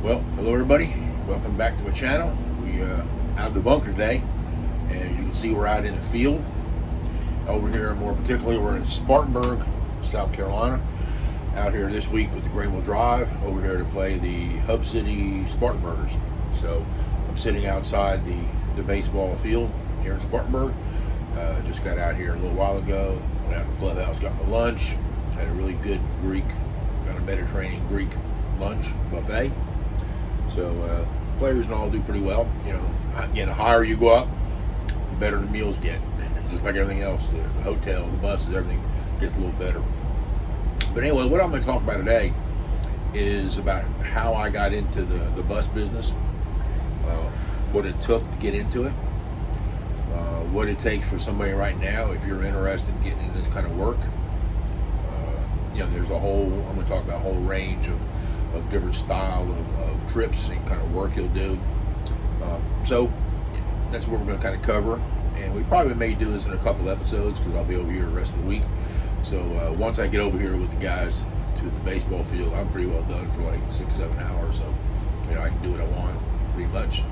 Well, hello everybody. Welcome back to my channel. We out of the bunker today, and as you can see, we're out in the field. Over here, more particularly, we're in Spartanburg, South Carolina. Out here this week with the Greenville Drive. Over here to play the Hub City Spartanburgers. So I'm sitting outside the baseball field here in Spartanburg. Just got out here a little while ago. Went out to the clubhouse, got my lunch. Had a really good kind of Mediterranean Greek lunch buffet. So players and all do pretty well. You know, again, the higher you go up, the better the meals get. Just like everything else, the hotel, the buses, everything gets a little better. But anyway, what I'm going to talk about today is about how I got into the bus business, what it took to get into it, what it takes for somebody right now if you're interested in getting into this kind of work. You know, there's I'm going to talk about a whole range of different style of trips and kind of work you'll do. So that's what we're going to kind of cover, and we probably may do this in a couple episodes because I'll be over here the rest of the week. So once I get over here with the guys to the baseball field, I'm pretty well done for like 6-7 hours. So you know, I can do what I want pretty much.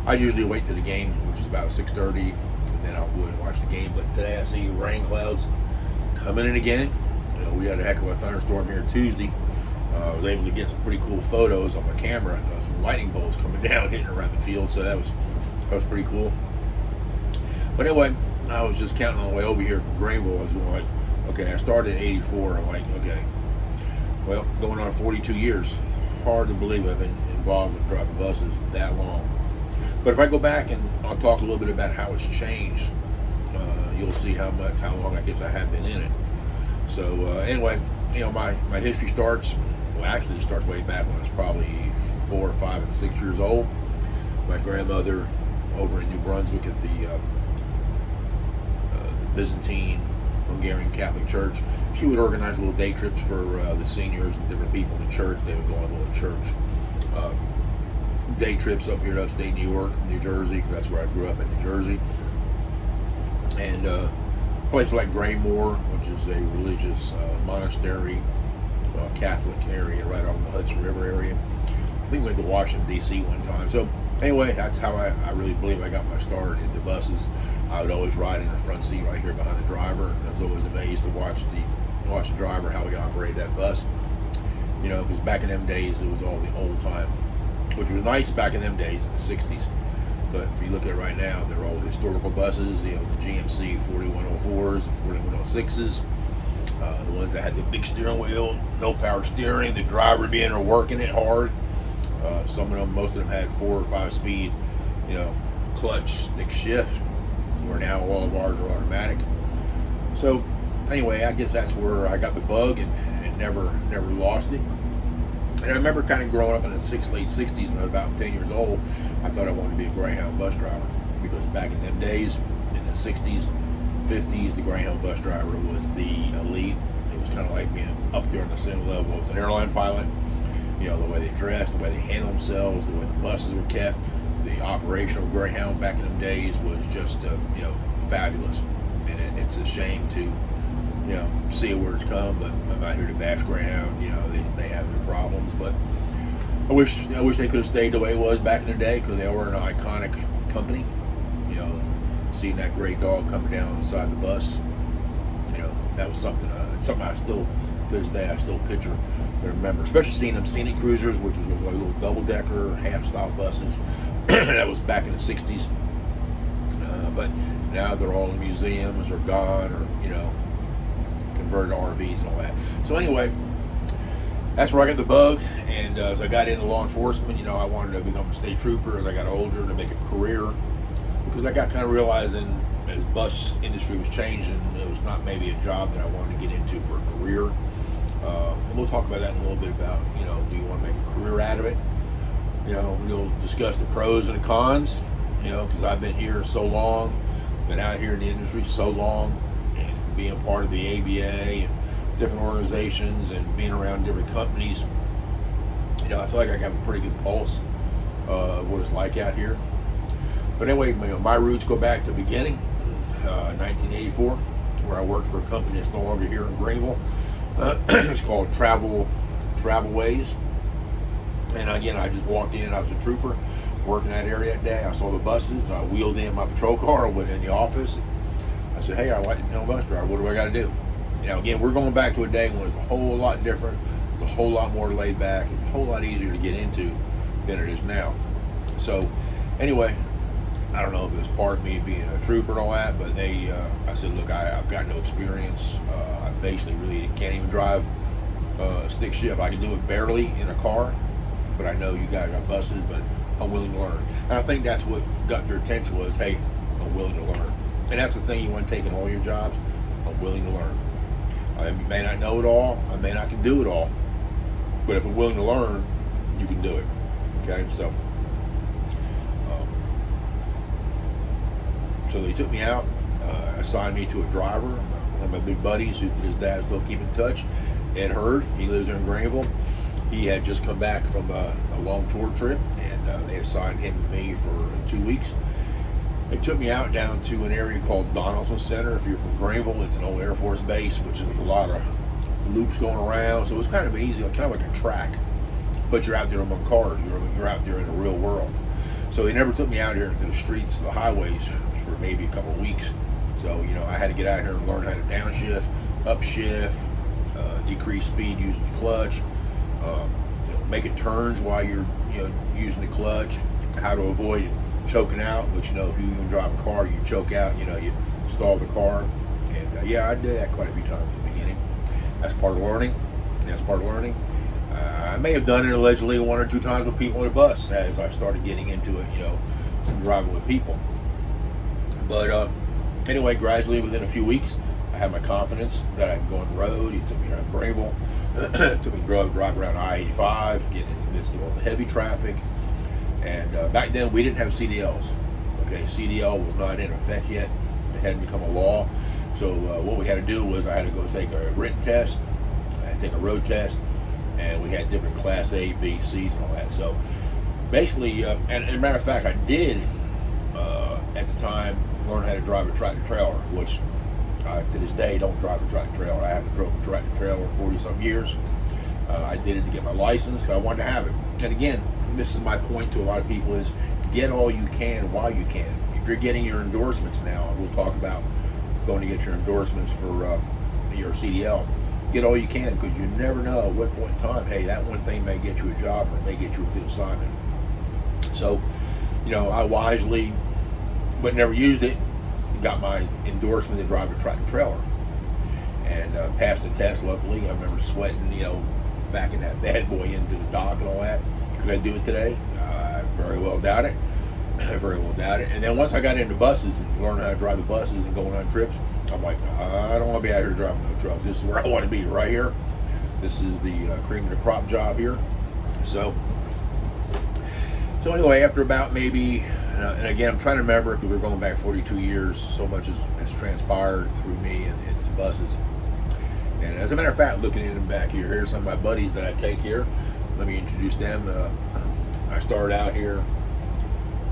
I usually wait till the game, which is about 6:30, and then I'll go and watch the game. But today I see rain clouds coming in again. You know, we had a heck of a thunderstorm here Tuesday. I was able to get some pretty cool photos on my camera. Some lightning bolts coming down, hitting around the field, so that was pretty cool. But anyway, I was just counting on the way over here from Greenville. I was going like, okay, I started in '84. I'm like, okay, well, going on 42 years. Hard to believe I've been involved with driving buses that long. But if I go back and I'll talk a little bit about how it's changed, you'll see how long I guess I have been in it. So anyway, you know, my history starts. Well, actually, it starts way back when I was probably 4, 5, and 6 years old. My grandmother over in New Brunswick at the Byzantine Hungarian Catholic Church, she would organize little day trips for the seniors and different people in the church. They would go on little church day trips up here to upstate New York, New Jersey, because that's where I grew up in New Jersey. And places like Graymoor, which is a religious monastery, Catholic area right on the Hudson River area. I think we went to Washington, D.C. one time. So anyway, that's how I really believe I got my start in the buses. I would always ride in the front seat right here behind the driver. I was always amazed to watch the driver, how he operated that bus. You know, because back in them days, it was all the old time, which was nice back in them days in the 60s. But if you look at it right now, they're all historical buses, you know, the GMC 4104s, the 4106s, the ones that had the big steering wheel, no power steering, the driver would be in there working it hard. Some of them, most of them had 4 or 5 speed, you know, clutch, stick shift, where now all of ours are automatic. So anyway, I guess that's where I got the bug and never lost it. And I remember kind of growing up in the late 60s when I was about 10 years old, I thought I wanted to be a Greyhound bus driver, because back in them days, in the 60s, 50s, the Greyhound bus driver was the elite. It was kind of like being up there on the same level as an airline pilot. You know, the way they dressed, the way they handled themselves, the way the buses were kept, the operational Greyhound back in them days was just, you know, fabulous. And it's a shame to, you know, see where it's come, but I'm not here to bash Greyhound. You know, they have their problems, but I wish they could have stayed the way it was back in the day, because they were an iconic company. You know, seeing that great dog coming down inside the bus, you know, that was something I still, to this day, I still picture and remember, especially seeing them scenic cruisers, which was like little double-decker, half-style buses. That was back in the 60s. But now they're all in museums or gone, or, you know, converted to RVs and all that. So anyway, that's where I got the bug. And as I got into law enforcement, you know, I wanted to become a state trooper as I got older, to make a career, because I got kind of realizing as bus industry was changing, it was not maybe a job that I wanted to get into for a career. And we'll talk about that in a little bit about, you know, do you want to make a career out of it? You know, we'll discuss the pros and the cons, you know, because I've been here so long, been out here in the industry so long, and being part of the ABA and different organizations and being around different companies, you know, I feel like I have a pretty good pulse of what it's like out here. But anyway, you know, my roots go back to the beginning, 1984, where I worked for a company that's no longer here in Greenville. It's called Travelways. And again, I just walked in. I was a trooper working that area that day. I saw the buses. I wheeled in my patrol car. I went in the office. I said, hey, I'd like to become a bus driver. What do I got to do? Again, we're going back to a day when it's a whole lot different. It's a whole lot more laid back. It's a whole lot easier to get into than it is now. So anyway, I don't know if it was part of me being a trooper and all that, but I said, look, I've got no experience. I basically really can't even drive a stick shift. I can do it barely in a car, but I know you guys got buses, but I'm willing to learn. And I think that's what got their attention was, hey, I'm willing to learn. And that's the thing you want to take in all your jobs. I'm willing to learn. I may not know it all. I may not can do it all. But if I'm willing to learn, you can do it. Okay, so they took me out, assigned me to a driver. One of my big buddies who to this day I still keep in touch, Ed Hurd. He lives there in Greenville. He had just come back from a long tour trip, and they assigned him to me for 2 weeks. They took me out down to an area called Donaldson Center. If you're from Greenville, it's an old Air Force base, which is a lot of loops going around. So it's kind of easy, kind of like a track, but you're out there among cars. You're out there in the real world. So they never took me out here into the streets, the highways, for maybe a couple of weeks. So I had to get out here and learn how to downshift, upshift, decrease speed using the clutch, making turns while you're using the clutch, how to avoid choking out, which if you even drive a car, you choke out, you stall the car. And I did that quite a few times in the beginning. That's part of learning. I may have done it allegedly 1 or 2 times with people on a bus as I started getting into it, driving with people. But anyway, gradually within a few weeks, I had my confidence that I could go on the road. He took me around Greenville, took me to drive around I-85, getting in the midst of all the heavy traffic. And back then we didn't have CDLs. Okay, CDL was not in effect yet. It hadn't become a law. So what we had to do was I had to go take a written test, I had to take a road test, and we had different class A, B, C's and all that. So basically, and as a matter of fact, I did at the time learn how to drive a tractor trailer, which to this day don't drive a tractor trailer. I haven't drove a tractor trailer for 40-some years. I did it to get my license because I wanted to have it. And again, this is my point to a lot of people is get all you can while you can. If you're getting your endorsements now, we'll talk about going to get your endorsements for your CDL. Get all you can, because you never know at what point in time, hey, that one thing may get you a job or it may get you a good assignment. So, I wisely, but never used it, got my endorsement to drive a tractor trailer. And passed the test, luckily. I remember sweating, back in that bad boy into the dock and all that. Could I do it today? I very well doubt it. Very well doubt it. And then once I got into buses and learned how to drive the buses and going on trips, I'm like, I don't want to be out here driving no trucks. This is where I want to be, right here. This is the cream of the crop job here. So anyway, after about maybe, and again, I'm trying to remember because we're going back 42 years, so much has transpired through me and the buses. And as a matter of fact, looking in the back here, here's some of my buddies that I take here. Let me introduce them. I started out here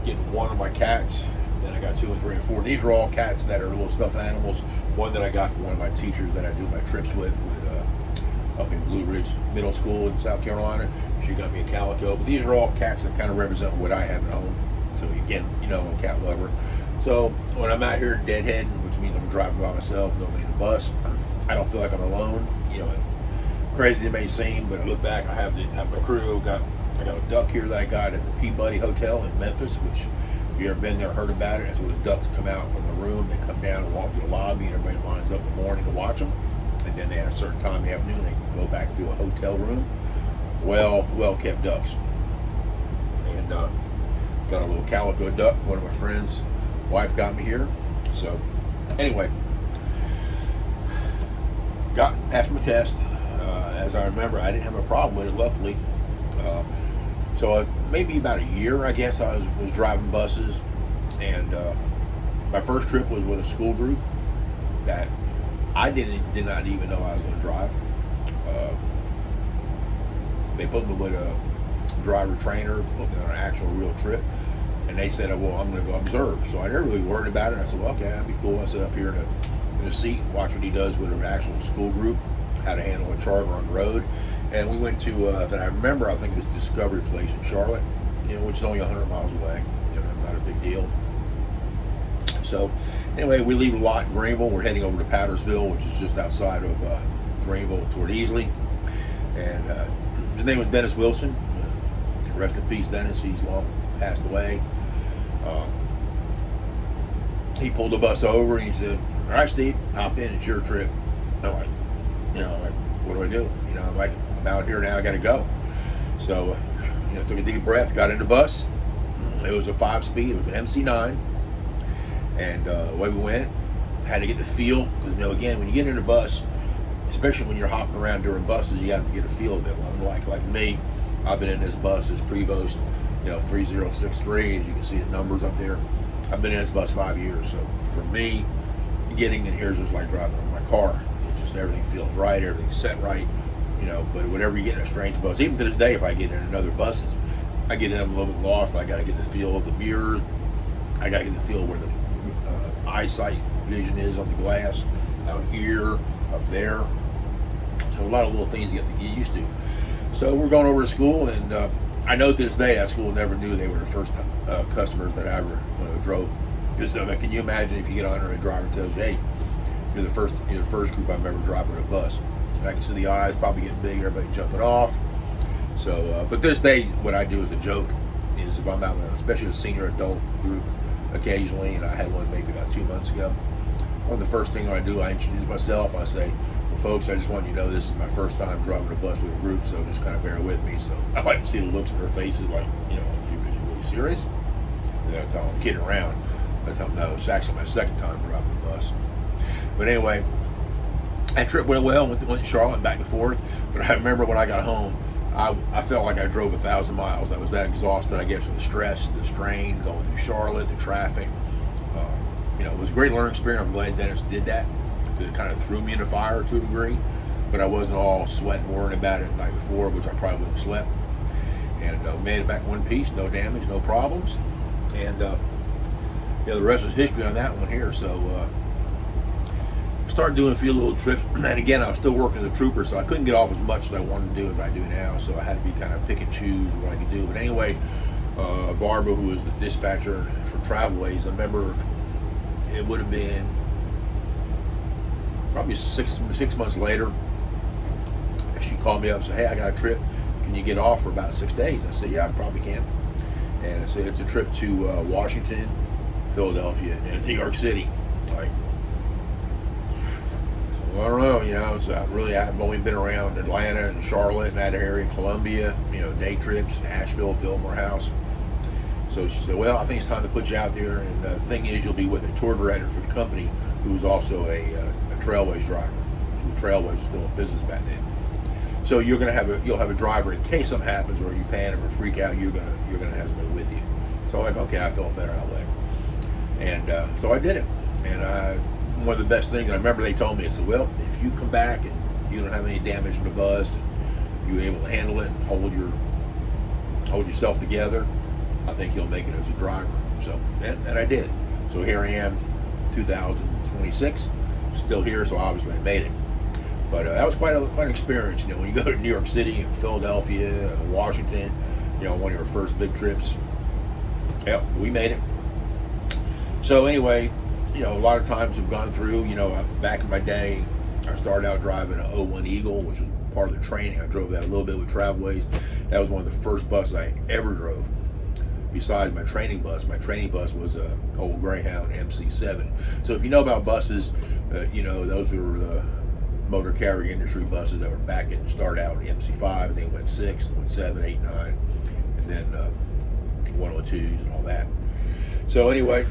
getting one of my cats, then I got 2 and 3 and 4. These are all cats that are little stuffed animals. One that I got from one of my teachers that I do my trips with up in Blue Ridge Middle School in South Carolina. She got me a calico. But these are all cats that kind of represent what I have at home. So again, I'm a cat lover. So when I'm out here deadheading, which means I'm driving by myself, nobody in the bus, I don't feel like I'm alone. Crazy it may seem, but I look back, I have my crew. I got a duck here that I got at the Peabody Hotel in Memphis, which if you ever been there, heard about it, that's where the ducks come out from the room. They come down and walk through the lobby, and everybody lines up in the morning to watch them. And then at a certain time in the afternoon, they can go back to a hotel room. Well kept ducks. And got a little calico duck. One of my friends' wife got me here. So anyway, passed my test. As I remember, I didn't have a problem with it, luckily. So maybe about a year, I guess, I was driving buses, and my first trip was with a school group that I did not even know I was going to drive. They put me with a driver trainer, put me on an actual real trip, and they said, well, I'm going to go observe. So I never really worried about it. I said, well, okay, that'd be cool. I sit up here in a seat and watch what he does with an actual school group, how to handle a charger on the road. And we went to, that I remember, I think it was Discovery Place in Charlotte, which is only 100 miles away. Not a big deal. So anyway, we leave a lot in Greenville. We're heading over to Powdersville, which is just outside of Greenville toward Easley. And his name was Dennis Wilson. Rest in peace, Dennis. He's long passed away. He pulled the bus over and he said, "All right, Steve, hop in. It's your trip." I'm like, what do I do? I'm like, I'm out here now. I got to go. So, took a deep breath, got in the bus. It was a 5-speed. It was an MC9. And away we went. Had to get the feel, because again, when you get in a bus, especially when you're hopping around during buses, you have to get a feel of it. Like me, I've been in this bus, this Prevost, 3063. As you can see the numbers up there. I've been in this bus 5 years, so for me, getting in here is just like driving in my car. It's just everything feels right, everything's set right, But whenever you get in a strange bus, even to this day, if I get in another buses, I get in them a little bit lost. I got to get the feel of the mirrors. I got to get the feel where the eyesight vision is on the glass, out here, up there. So a lot of little things you have to get used to. So we're going over to school, and I know to this day that school never knew they were the first customers that I ever drove. Because can you imagine if you get on there and a driver tells you, "Hey, you're the first group I've ever driven a bus." And I can see the eyes probably getting big, everybody jumping off. So, but this day, what I do as a joke is if I'm out, especially a senior adult group, occasionally, and I had one maybe about 2 months ago. One of the first things I do, I introduce myself. I say, "Well, folks, I just want you to know this is my first time driving a bus with a group, so just kind of bear with me." So I like to see the looks on their faces, like, are you really serious? And that's how I'm kidding around. That's how no, it's actually my second time driving a bus. But anyway, that trip went well. Went to Charlotte, back and forth. But I remember when I got home, I felt like I drove 1,000 miles. I was that exhausted, I guess, from the stress, the strain, going through Charlotte, the traffic. It was a great learning experience. I'm glad Dennis did that, because it kind of threw me in the fire to a degree. But I wasn't all sweating, worrying about it the night before, which I probably wouldn't have slept. And made it back in one piece, no damage, no problems. And the rest was history on that one here. So started doing a few little trips, and again, I was still working as a trooper, so I couldn't get off as much as I wanted to do as I do now. So I had to be kind of pick and choose what I could do. But anyway, Barbara, who was the dispatcher for Travelways, I remember it would have been probably six months later. She called me up and said, "Hey, I got a trip. Can you get off for about 6 days?" I said, "Yeah, I probably can." And I said, "It's a trip to Washington, Philadelphia, and New York City." Like, so I don't know, so I've only been around Atlanta and Charlotte and that area, Columbia, day trips, Asheville, Biltmore House. So she said, "Well, I think it's time to put you out there. And the thing is, you'll be with a tour director for the company who was also a Trailways driver. Trailways was still in business back then. So you'll have a driver in case something happens or you panic or freak out. You're gonna have somebody with you." So I'm like, okay, I felt better that way. And so I did it. And one of the best things, I remember they told me, I said, "Well, if you come back and you don't have any damage in the bus, and you're able to handle it and hold yourself together, I think you'll make it as a driver." So, and I did. So here I am, 2026, still here, so obviously I made it. But that was quite an experience, when you go to New York City and Philadelphia, Washington, one of your first big trips. Yep, we made it. So anyway, a lot of times I've gone through, back in my day, I started out driving an '01 Eagle, which was part of the training. I drove that a little bit with Travelways. That was one of the first buses I ever drove. Besides my training bus was a old Greyhound MC7. So if you know about buses, those were the motor carrier industry buses that were back and started out in MC5, and then went 6, went 7, 8, 9, and then 102s and all that. So anyway,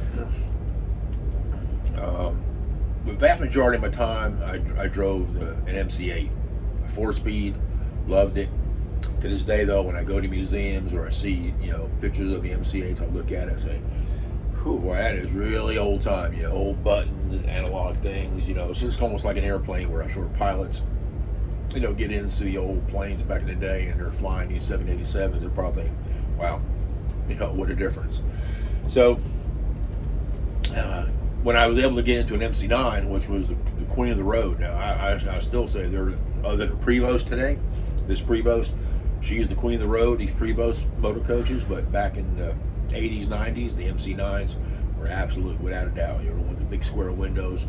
the vast majority of my time I drove an MC8, a 4-speed, loved it. To this day, though, when I go to museums or I see, pictures of the MC8s, I look at it and say, "Whew, boy, that is really old time." Old buttons, analog things. It's just almost like an airplane where I'm sure pilots, get into the old planes back in the day and they're flying these 787s. They're probably thinking, "Wow, what a difference." So when I was able to get into an MC9, which was the queen of the road. Now, I still say other than Prevost today, this Prevost. She's the queen of the road, these Prevost motor coaches, but back in the 80s, 90s, the MC9s were absolute, without a doubt. You know, with the big square windows.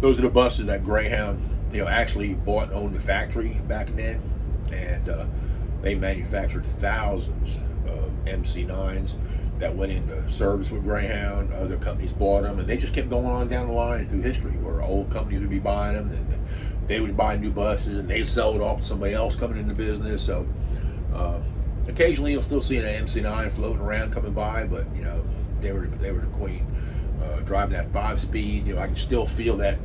Those are the buses that Greyhound, actually bought and owned the factory back then, and they manufactured thousands of MC9s that went into service with Greyhound. Other companies bought them, and they just kept going on down the line through history, where old companies would be buying them, and they would buy new buses, and they'd sell it off to somebody else coming into business. So occasionally you'll still see an MC9 floating around coming by, but they were the queen. Driving that 5-speed, I can still feel that,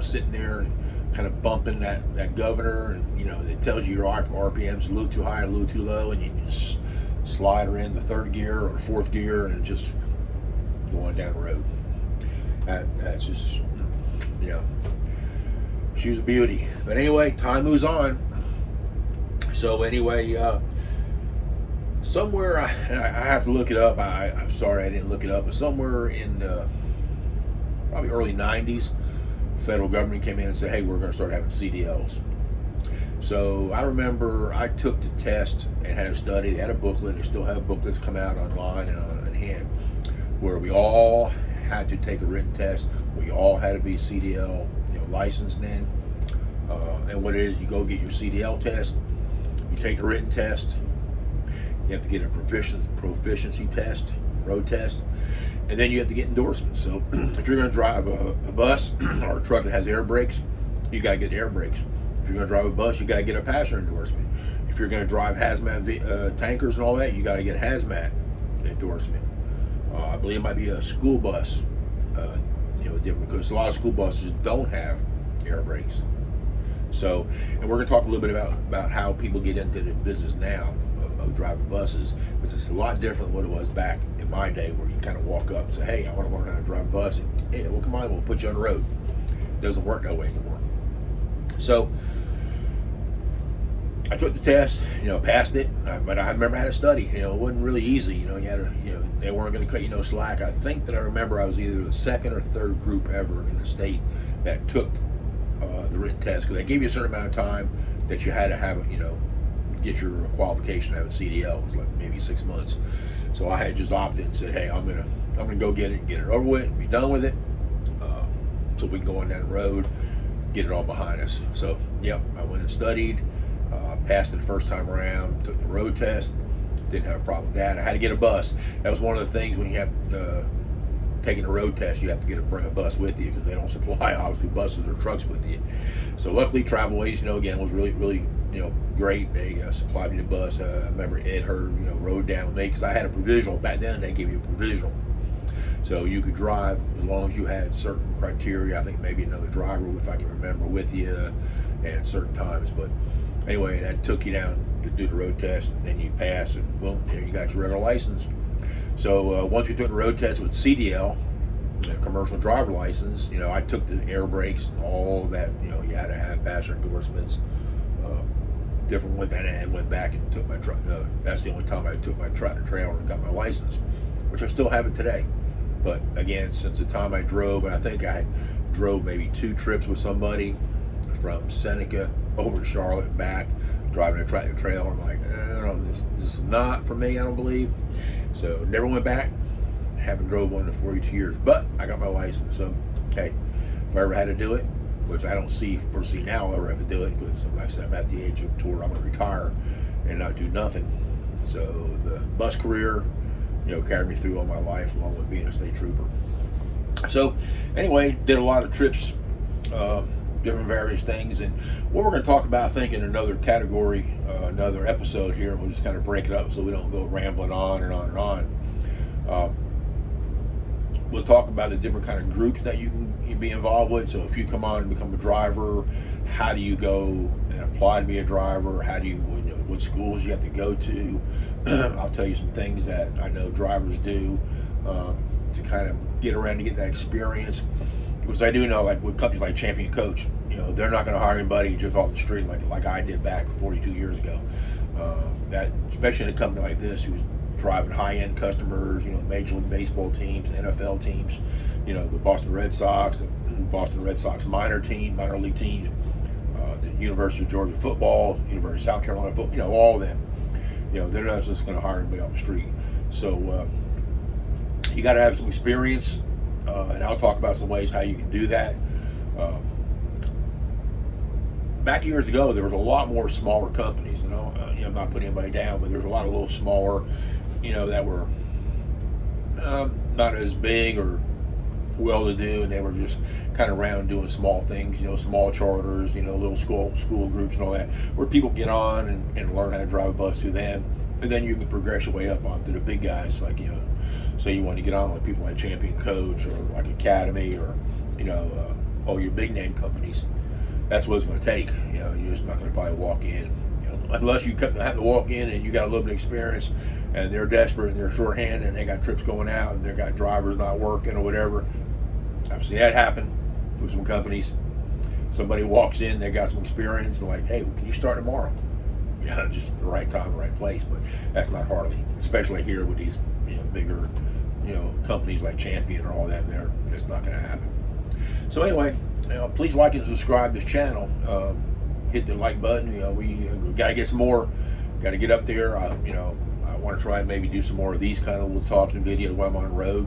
sitting there and kind of bumping that governor, and it tells you your RPM's a little too high, a little too low, and you just slide her in the third gear or fourth gear and just go on down the road. That's just, she was a beauty. But anyway, time moves on. So anyway, somewhere, I have to look it up. I'm sorry I didn't look it up, but somewhere in probably early 90s, federal government came in and said, hey, we're going to start having CDLs. So I remember I took the test and had a study. They had a booklet. They still have booklets come out online and on hand, where we all had to take a written test. We all had to be CDL licensed then. And what it is, you go get your CDL test, you take the written test, you have to get a proficiency test, road test, and then you have to get endorsements. So if you're going to drive a bus or a truck that has air brakes, you got to get air brakes. If you're going to drive a bus, you got to get a passenger endorsement. If you're going to drive hazmat tankers and all that, you got to get hazmat endorsement. I believe it might be a school bus, different, because a lot of school buses don't have air brakes. So, and we're going to talk a little bit about how people get into the business now of driving buses, because it's a lot different than what it was back in my day, where you kind of walk up and say, hey, I want to learn how to drive a bus, and hey, well, come on, we'll put you on the road. It doesn't work that way anymore. So I took the test, passed it, but I remember I had to study. It wasn't really easy. You had to, they weren't going to cut you no slack. I think that I remember I was either the second or third group ever in the state that took the written test, because they gave you a certain amount of time that you had to have, get your qualification to have a CDL. It was like maybe 6 months. So I had just opted and said, hey, I'm gonna go get it and get it over with and be done with it, so we can go on down the road, get it all behind us. So yep, I went and studied, passed it the first time around, took the road test, didn't have a problem with that. I had to get a bus. That was one of the things when you have taking a road test, you have to bring a bus with you, because they don't supply obviously buses or trucks with you. So luckily Travelways, again, was really, really, great. They supplied me the bus. I remember Ed Hurd, rode down with me, because I had a provisional. Back then they gave you a provisional, so you could drive as long as you had certain criteria. I think maybe another driver, if I can remember, with you at certain times. But anyway, that took you down to do the road test, and then you pass, and boom, there you got your regular license. So once we took the road test with CDL, commercial driver license, I took the air brakes and all that. You had to have passenger endorsements. Different with that, and went back and took my truck. That's the only time I took my tractor trailer and got my license, which I still have it today. But again, since the time I drove, and I think I drove maybe 2 trips with somebody from Seneca over to Charlotte and back, driving a tractor trailer. I'm like, this is not for me, I don't believe. So never went back. Haven't drove one in 42 years, but I got my license. So hey, if I ever had to do it, which I don't foresee now I'll ever have to do it, because like I said, I'm at the age of where I'm going to retire and not do nothing. So the bus career, carried me through all my life, along with being a state trooper. So anyway, did a lot of trips, different various things, and what we're going to talk about, I think, in another category, another episode here, we'll just kind of break it up so we don't go rambling on and on and on. We'll talk about the different kind of groups that you can be involved with. So if you come on and become a driver, how do you go and apply to be a driver? How do you, what schools you have to go to? I'll tell you some things that I know drivers do to kind of get around to get that experience. Because I do know, like with companies like Champion Coach, they're not going to hire anybody just off the street like I did back 42 years ago. That especially in a company like this, who's driving high-end customers, Major League Baseball teams, NFL teams, the Boston Red Sox minor league teams, the University of Georgia football, University of South Carolina football, all of them. They're not just going to hire anybody off the street. So you got to have some experience, and I'll talk about some ways how you can do that. Back years ago, there was a lot more smaller companies. I'm not putting anybody down, but there's a lot of little smaller, that were not as big or well-to-do, and they were just kind of around doing small things, small charters, little school groups and all that, where people get on and learn how to drive a bus through them, and then you can progress your way up onto the big guys, like so you want to get on with people like Champion Coach or like Academy or all your big name companies. That's what it's going to take. You're just not going to probably walk in, unless you have to walk in and you got a little bit of experience, and they're desperate and they're shorthanded and they got trips going out and they got drivers not working or whatever. I've seen that happen with some companies. Somebody walks in, they got some experience, and like, hey, can you start tomorrow? Just the right time, the right place. But that's not hardly, especially here with these bigger companies like Champion or all that. There, it's not going to happen. So anyway, please like and subscribe to this channel. Hit the like button. We got to get some more. Got to get up there. I want to try and maybe do some more of these kind of little talks and videos while I'm on the road.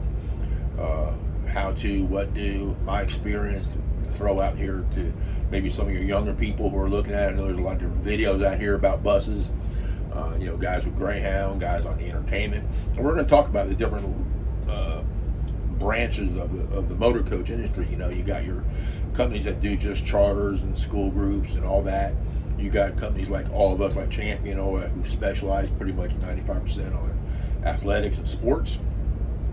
How to, what do, my experience to throw out here to maybe some of your younger people who are looking at it. I know there's a lot of different videos out here about buses. Guys with Greyhound, guys on the entertainment, and we're going to talk about the different branches of the motor coach industry. You got your companies that do just charters and school groups and all that. You got companies like all of us, like Champion, who specialize pretty much 95% on athletics and sports,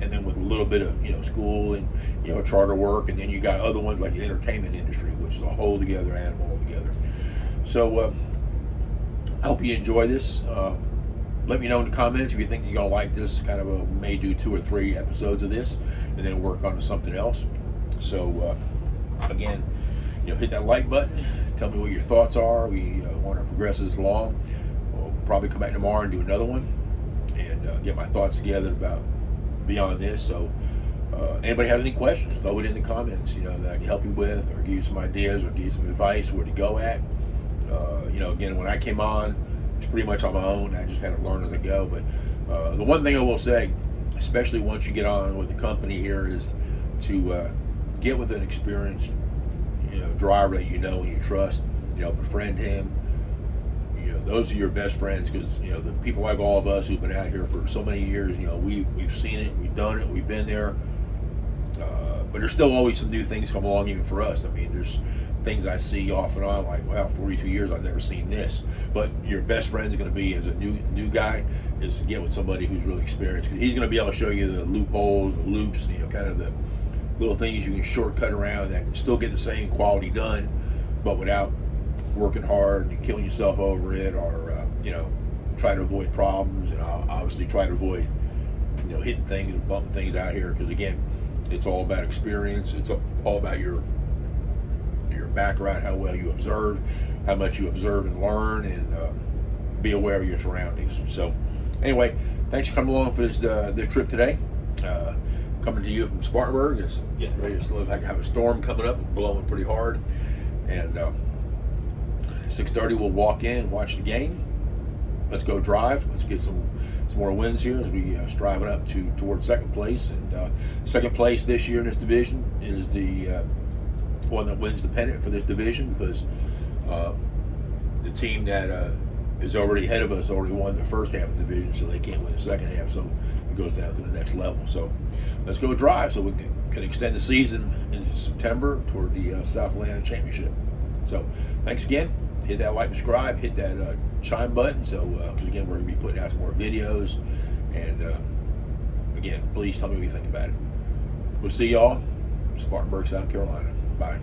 and then with a little bit of school and charter work. And then you got other ones like the entertainment industry, which is a whole together animal altogether. So I hope you enjoy this. Let me know in the comments if you think you're gonna like this. Kind of may do 2 or 3 episodes of this, and then work on something else. So again, hit that like button. Tell me what your thoughts are. We want to progress this along. We'll probably come back tomorrow and do another one, and get my thoughts together about beyond this. So anybody has any questions, throw it in the comments, that I can help you with, or give you some ideas, or give you some advice where to go at. Again, when I came on, it's pretty much on my own. I just had to learn as I go. But the one thing I will say, especially once you get on with the company here, is to get with an experienced driver that and you trust. Befriend him. Those are your best friends, because the people like all of us who've been out here for so many years, we've seen it, we've done it, we've been there. But there's still always some new things come along, even for us. I mean, there's things I see off and on, like, wow, 42 years I've never seen this. But your best friend is going to be, as a new guy, is to get with somebody who's really experienced, because he's going to be able to show you the loopholes, the loops, kind of the little things you can shortcut around that can still get the same quality done, but without working hard and killing yourself over it, or try to avoid problems, and obviously try to avoid hitting things and bumping things out here, because again, it's all about experience. It's all about your background, how well you observe, how much you observe and learn, and be aware of your surroundings. So anyway, thanks for coming along for this trip today. Coming to you from Spartanburg. It's getting ready to look like I have a storm coming up and blowing pretty hard. And 6:30 we'll walk in, watch the game. Let's go drive. Let's get some more wins here as we strive it up towards second place. And second place this year in this division is the one that wins the pennant for this division, because the team that is already ahead of us already won the first half of the division, so they can't win the second half. So it goes down to the next level. So let's go drive so we can extend the season into September toward the South Atlanta Championship. So thanks again. Hit that like, subscribe, hit that chime button. So because again, we're going to be putting out some more videos. And again, please tell me what you think about it. We'll see y'all in Spartanburg, South Carolina. Bye.